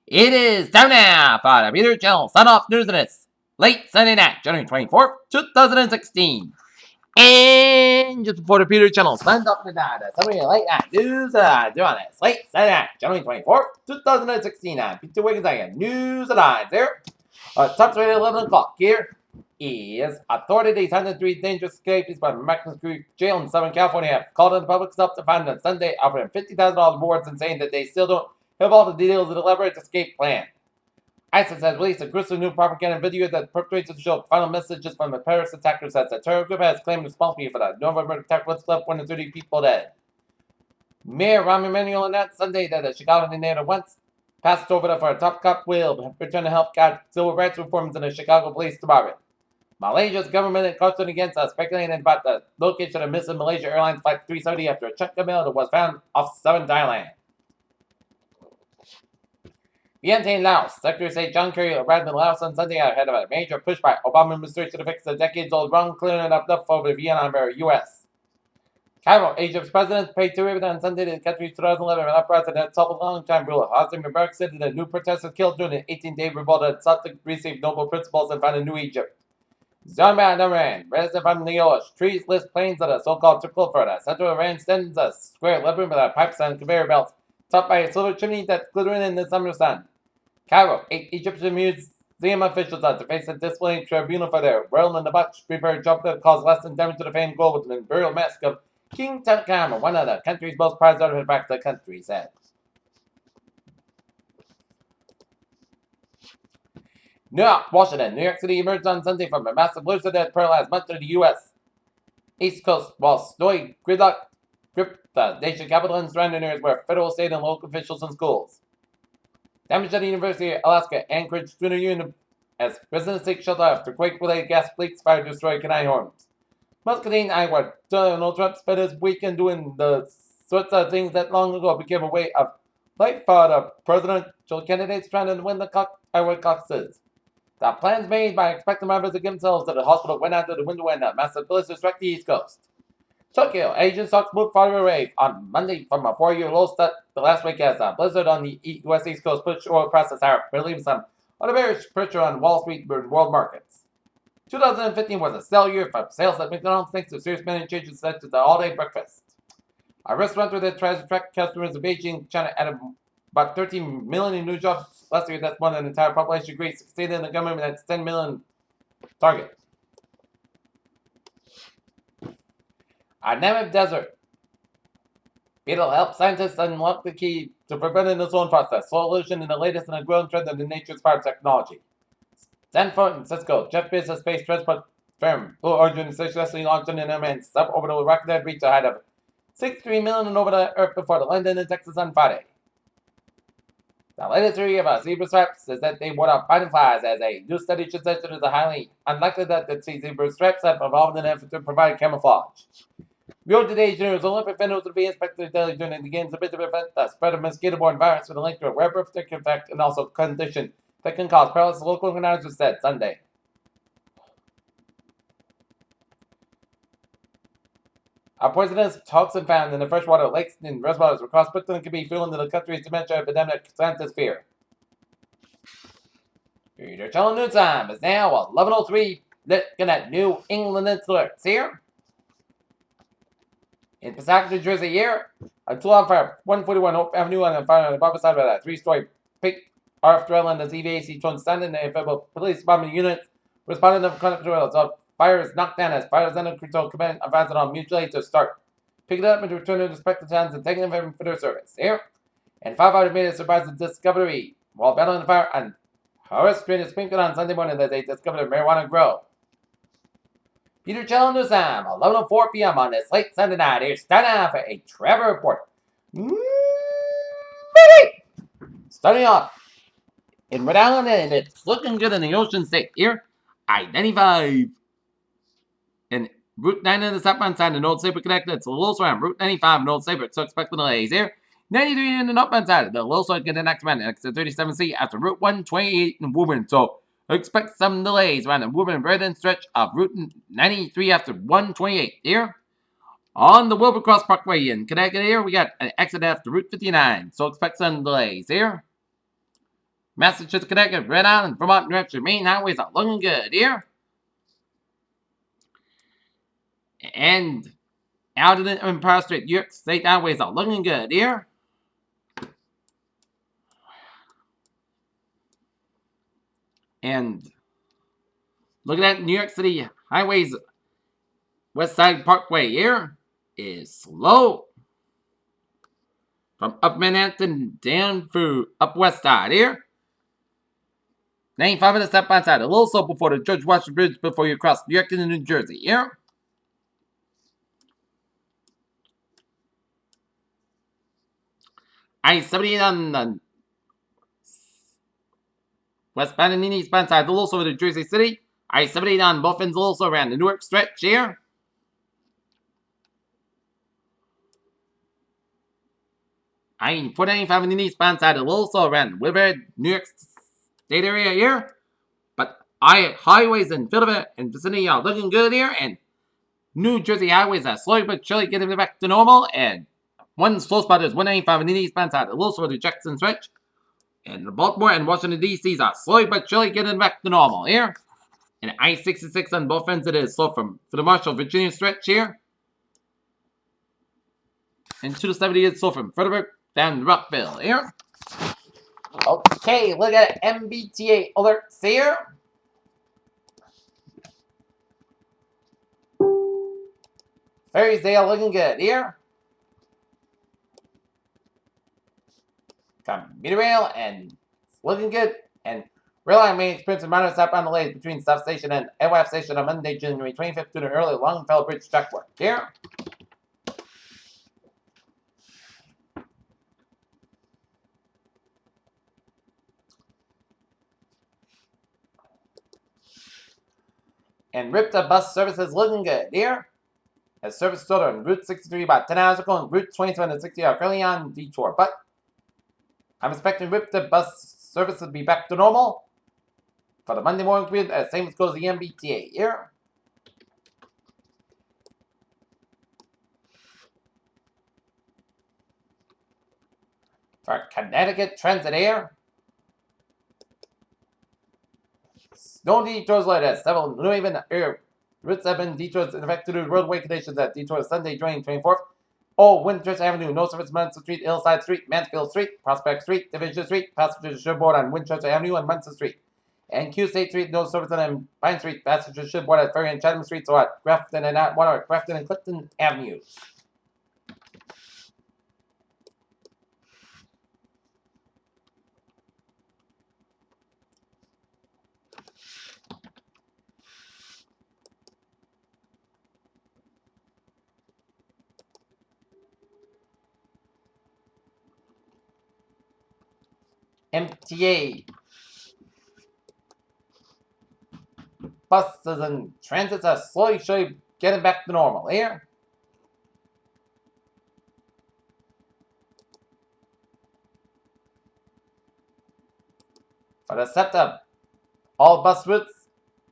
It is time now for the Peter Channel Sun Off News and it's late Sunday night, January 24th, 2016. And just before the Peter Channel signs off tonight, some of your late night news doing this late Sunday night, January 24th, 2016. I'm Peter Wiggins. I got news headlines there. Top rate at 11 o'clock here is authorities 103 dangerous escapes from Mexican Creek Jail in Southern California have called on the public up to find on Sunday, offering $50,000 rewards and saying that they still don't have all the details of the elaborate escape plan. ISIS has released a gruesome new propaganda video that perpetrates to show final messages from the Paris attackers as the terror group has claimed responsibility for the November attack, which left 130 people dead. Mayor Rahm Emanuel announced Sunday that the Chicago native once passed over for a top cop will return to help guide civil rights reforms in the Chicago Police Department. Malaysia's government and caution against speculating about the location of missing Malaysia Airlines Flight 370 after a chunk of mail that was found off southern Thailand. Vientiane, Laos. Secretary of State John Kerry arrived in Laos on Sunday ahead of a major push by Obama administration to fix the decades-old wrong clearing up enough over the Vietnam by the U.S. Cairo, Egypt's president paid tribute on Sunday to the country's 2011 uprising that toppled long-time ruler Hosni Mubarak said that the new protesters killed during an 18-day revolt that sought to receive noble principles and found a new Egypt. Zalman Iran, resident from Neolish, trees list planes that are so-called circle for the central Iran sends a square labyrinth with pipes and conveyor belts, topped by a silver chimney that's glittering in the summer sun. Cairo, 8 Egyptian museum officials are to face a disciplinary tribunal for their whirl in the butt repair job that caused less than damage to the famed gold with the burial mask of King Tutankhamun, one of the country's most prized artifacts, the country said. New York, Washington. New York City emerged on Sunday from a massive blizzard that paralyzed much of the U.S. East Coast, while snowy gridlock gripped the nation capital and surrounding areas where federal, state, and local officials and schools. Damage at the University of Alaska Anchorage Junior Union as residents take shelter after quake-related gas leaks fire destroyed canine homes. Muscatine, Iowa. Donald Trump spent his weekend doing the sorts of things that long ago became a way of life for the presidential candidates trying to win the Iowa caucuses. The plans made by expectant members of themselves to the hospital went out of the window when a massive blizzard struck the East Coast. Tokyo, Asian stocks moved farther away on Monday from a 4-year low start the last week as a blizzard on the U.S. East Coast pushed oil prices higher, relieving some of the bearish pressure on Wall Street and world markets. 2015 was a sell year for sales at McDonald's thanks to serious menu changes such as the all-day breakfast. A restaurant that tries to attract customers in Beijing, China added about 13 million in new jobs last year. That's more than the entire population of Greece. Exceeding the government that's 10 million target. Our Namib Desert. It'll help scientists unlock the key to preventing the zone process. Solution in the latest and a growing trend in nature-inspired technology. San Francisco, Jeff Bezos space transport firm Blue Origin successfully launched an unmanned suborbital rocket that reached a height of 63 million over the Earth before the landing in Texas on Friday. The latest theory of zebra stripes is that they ward off biting flies, as a new study suggests it is highly unlikely that the zebra stripes have evolved in an effort to provide camouflage. Rio de Janeiro's Olympic vendors will be inspected daily during the games to prevent the spread of mosquito-borne virus with a link to a rare particular effect and also condition that can cause paralysis, local organizers said Sunday. Our poisonous toxin found in the freshwater lakes and reservoirs across Britain can be fueling the country's dementia epidemic, scientists fear. Peter Channel News Time is now 11:03. Looking at New England alerts here. In Passaic, New Jersey, here, a 2-on-fire 141 Hope Avenue on fire on the opposite side of a 3-story pink RF drill and the ZVAC torn standing the federal police department units responding to control of fire is knocked down as fires under control command advised on mutual aid to start picking it up and to return to respective towns and taking them for their service. Here, and firefighters made a surprise discovery while battling the fire on Horace Street in Springfield on Sunday morning that they discovered a marijuana grow. Peter Channel News Time, 11:04 p.m. on this late Sunday night. Here's starting off for a Trevor report. Starting off in Rhode Island, and it's looking good in the Ocean State. Here, I-95 and Route 9 on the southbound side of Old Saybrook Connect. It's a little slow on Route 95 and Old Saybrook, so expect the delays here. 93 in the northbound side of the low slow get the next man, exit 37C after Route 128 in Woburn, so expect some delays around the Woburn-Braden stretch of Route 93 after 128 here. On the Wilbercross Parkway in Connecticut here, we got an exit after Route 59, so expect some delays here. Massachusetts, Connecticut, Rhode Island, Vermont, New Hampshire, Maine highways are looking good here. And out of the Empire State, New York State highways are looking good here. And looking at New York City highways, West Side Parkway here is slow. From up Manhattan down through up West Side here. 95 minutes up outside, a little slow before the George Washington Bridge before you cross New York into New Jersey here. I-78 on the westbound and eastbound side, a little slow to Jersey City. I-78 on both ends, a little slow around the Newark stretch here. I-495 on the eastbound side, a little slow around Woodbury, New York State area here. But highways in Philadelphia and vicinity are looking good here, and New Jersey highways are slowly but surely getting back to normal. And one slow spot is 195 on the eastbound side, a little slow to Jackson stretch. And Baltimore and Washington D.C. are slowly but surely getting back to normal here. And I-66 on both ends, it is slow for the Marshall, Virginia stretch here. And 270 is slow from Frederick down to Rockville here. Okay, look at MBTA alerts here. Ferrysdale looking good here. Commuter rail and looking good. And rail line may experience a minor southbound delays between South Station and NYF Station on Monday, January 25th due to early Longfellow Bridge track work here. And RIPTA bus services looking good here. As service started on Route 63 about 10 hours ago, and Route 27 and 60 are currently on detour. But I'm expecting RIPTA bus service to be back to normal for the Monday morning commute, as same as goes the MBTA here. For Connecticut Transit here, snow detours later at several New Haven Route 7 detours in effect due to roadway conditions at detour Sunday, January 24th. Winchester Avenue, no service Munster Street, Hillside Street, Mansfield Street, Prospect Street, Division Street, passengers should board on Winchester Avenue and Munster Street. And Q State Street, no service on Pine Street, passengers should board at Ferry and Chatham Street, so at Grafton and Atwater, at Grafton and Clifton Avenues. MTA buses and transits are slowly getting back to normal here. For the SEPTA, all bus routes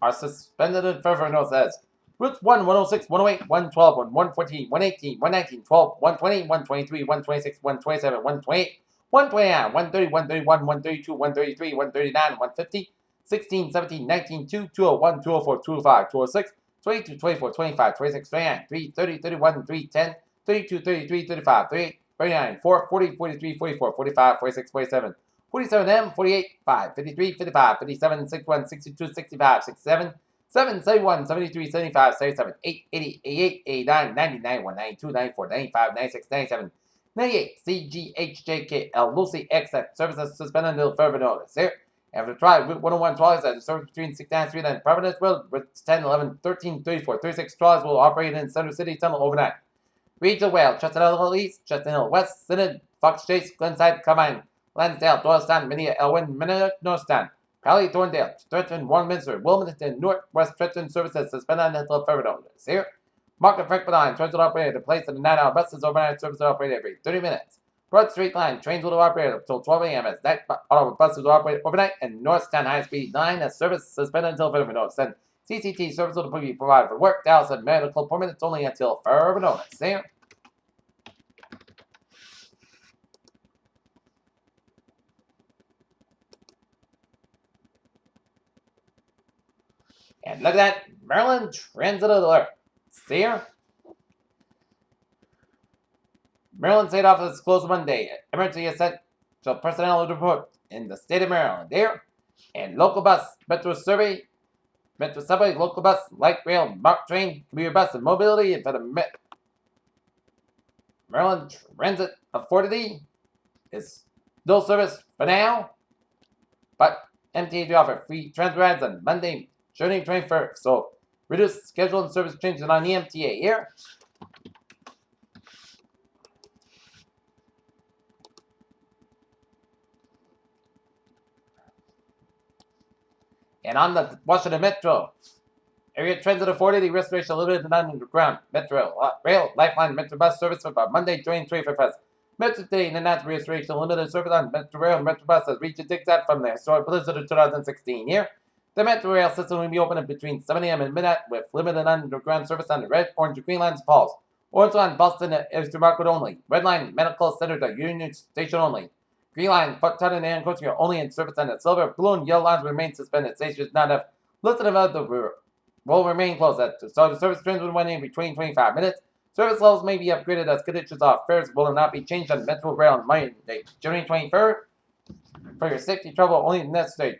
are suspended in further notes as routes 1, 106, 108, 112, 114, 118, 119, 12, 120, 123, 126, 127, 128, 129, 130, 131, 132, 133, 139, 150, 16, 17, 19, 2, 201, 204, 205, 206, 22, 24, 25, 26, 29, 3, 30, 31, 3, 10, 32, 33, 35, 38, 39, 4, 40, 43, 44, 45, 46, 47, 47M, 48, 5, 53, 55, 57, 61, 62, 65, 67, 7, 71, 73, 75, 77, 8, 80, 88, 89, 90, 91, 92, 94, 95, 96, 97, 98, CGHJKL, Lucy X, services suspended until further notice. Here, after try, Route 101 trolleys at the service between 69th Street and Providence Road, routes 10, 11, 13, 34, 36 trolleys will operate in Center City Tunnel overnight. Regional Rail, Chestnut Hill East, Chestnut Hill West, Synod, Fox Chase, Glenside, Combine, Lansdale, Doylestown, Minia, Elwyn, Minnesota, Northstown, Pally, Thorndale, Stretton, Warminster, Wilmington, Newark, West Stretton services suspended until further notice. Here, Market Franklin Line, transit operated to place in the 9-hour buses overnight service operated every 30 minutes. Broad Street Line, trains will operate until 12 a.m. as night auto buses will operate overnight, and Northstown High Speed Line as service suspended until further notice. And CCT service will be provided for work, Dallas, and medical appointments only until further notice. Here. And look at that, Maryland Transit Alert. See here? Maryland State Office is closed Monday. Emergency essential personnel report in the state of Maryland. There. And local bus, Metro Survey, Metro Subway, local bus, light rail, MARC train, commuter bus, and mobility for the Maryland Transit Authority is no service for now, but MTA do offer free transit rides on Monday, June 21st. So reduced schedule and service changes on the MTA here. And on the Washington Metro, Area Transit Authority restoration limited and underground Metro Rail Lifeline Metro Bus service for Monday, June 21st. Metro City and announced restoration limited service on Metro Rail and Metro Bus has reached a diktat from the historic blizzard of 2016 year. The Metro Rail system will be open between 7 a.m. and midnight with limited underground service on the red, orange, and green lines pulse. Orange line Boston is to Market only. Red line Medical Center to Union Station only. Green line Fort Tutton and Coaching are only in service on the silver, blue, and yellow lines remain suspended. Stations not have listed about the will remain closed. So the service trains will run in between 25 minutes. Service levels may be upgraded as conditions are. Fares will not be changed on Metro Rail on Monday, June 23rd. For your safety travel, only necessary.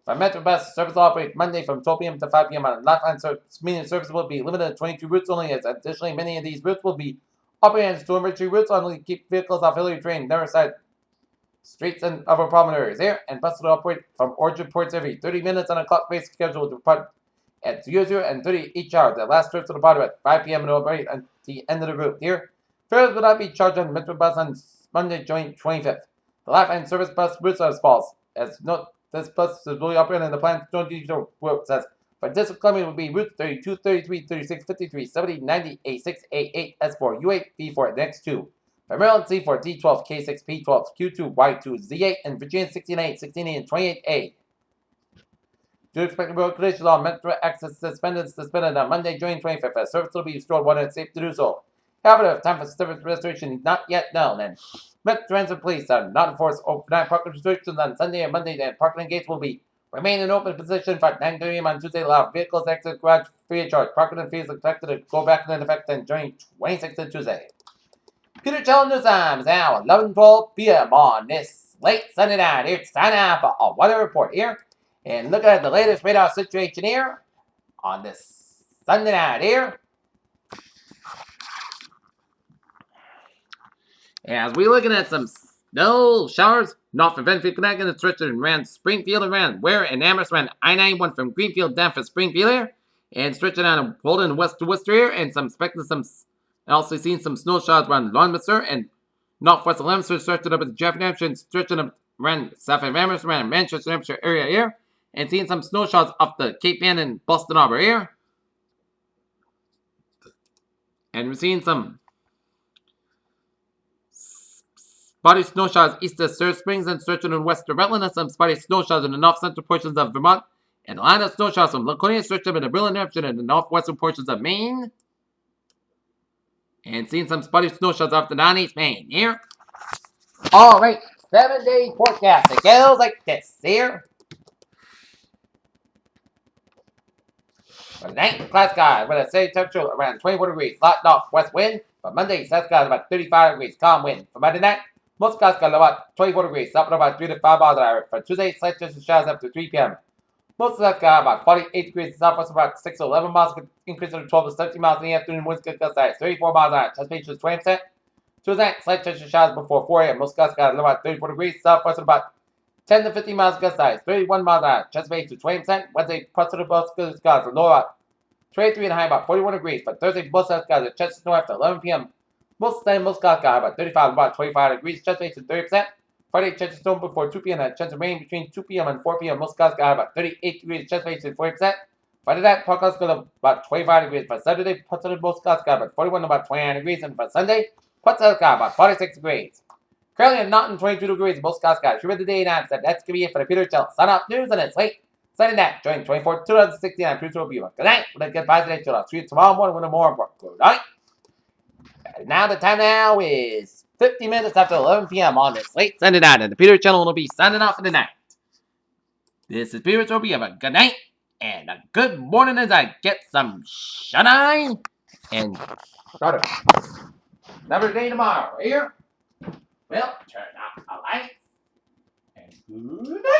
For Metro Bus, service will operate Monday from 12 p.m. to 5 p.m. on Lifeline service, meaning service will be limited to 22 routes only, as additionally many of these routes will be operated as 2 emergency routes only keep vehicles off hilly terrain, narrow side streets and other problem areas here, and buses will operate from origin ports every 30 minutes on a clock-based schedule to depart at 00 and 30 each hour. The last trip to the bottom at 5 p.m. and will operate at the end of the route here. Fares will not be charged on Metro Bus on Monday, June 25th. The Lifeline service bus routes are as follows. As note, this bus is really operated in the planned digital route. Says for District of Columbia will be routes 32, 33, 36, 53, 70, 90, A6, A8, S4, U8, B4, and X2. For Maryland, C4, D12, K6, P12, Q2, Y2, Z8, and Virginia 16A, 16A, and 28A. Due to expected road conditions, all Metro access suspended on Monday, June 25th. As service will be restored when it's safe to do so. However, if time for service restoration is not yet known, and Metro Transit Police are not enforced overnight parking restrictions on Sunday and Monday, then parking gates will be remain in open position from 9:30 a.m. on Tuesday to allow vehicles to exit garage free of charge. Parking and fees are expected to go back into effect on June 26th and Tuesday. Peter Channel News Time is now 11:12 p.m. on this late Sunday night. It's time now for a weather report here. And look at the latest radar situation here on this Sunday night here. As we're looking at some snow showers north of Enfield, Connecticut, and stretching around Springfield, around Ware and Amherst, around I-91 from Greenfield down for Springfield here, and stretching on Holden west to Worcester here, and expecting some, also seeing some snow showers around Longmester and northwest of Leominster, stretching up at Jeff Hampshire, and stretching up around south of Amherst, around Manchester, Hampshire area here, and seeing some snow showers off the Cape Ann and Boston Harbor here, and we're seeing some spotty snow showers east of Surrey Springs and stretching in west of Rutland, and some spotty snow showers in the north central portions of Vermont, and a line of snow showers from Laconia stretching in the Berlin, Hampshire, and the northwestern portions of Maine, and seeing some spotty snow showers off the northeast Maine here. All right, 7-day forecast. It goes like this here. For tonight, cloud skies with a steady temperature around 24 degrees, light northwest wind. For Monday, south skies about 35 degrees, calm wind. For Monday night, most skies got about 24 degrees, up to about 3 to 5 miles an hour. For Tuesday, slight chance of showers up to 3 p.m. Most of that got about 48 degrees, southwest about 6 to 11 miles, increase to 12 to 17 miles in the afternoon. Winds get gust 34 miles an hour. Chance change is 20%. Tuesday night, slight chance of showers before 4 a.m. Most skies got about 34 degrees, southwest about 10 to 15 miles gust 31 miles an hour. Chance change to 20%. Wednesday, parts of the skies are low about 23 and high about 41 degrees. But Thursday, most skies got a chance of snow after 11 p.m. Most of the time, most skies got about 35 about 25 degrees. Chance change to 30%. Friday, chance of snow before 2 p.m. and chance of rain between 2 p.m. and 4 p.m. Most skies got about 38 degrees. Chance change to 40%. Friday night, parts got about 25 degrees. For Saturday, parts of most skies got about 41 about 29 degrees. And for Sunday, parts got about 46 degrees. Currently at Naughton, 22 degrees. Most skies got through the day and that's going to be it for the Peter Channel Sun Up News, and it's late Sunday night, June 24, 2016. I'm Peter will be. Good night. Let's get by today till I'll see you tomorrow morning with a more report. Good night. Now the time now is 50 minutes after 11 p.m. on this late Sunday night, and the Peter Channel will be signing off for the night. This is Peter Toby. Have a good night and a good morning as I get some shut-eye and start another day tomorrow. Here, well, turn off the lights and good night.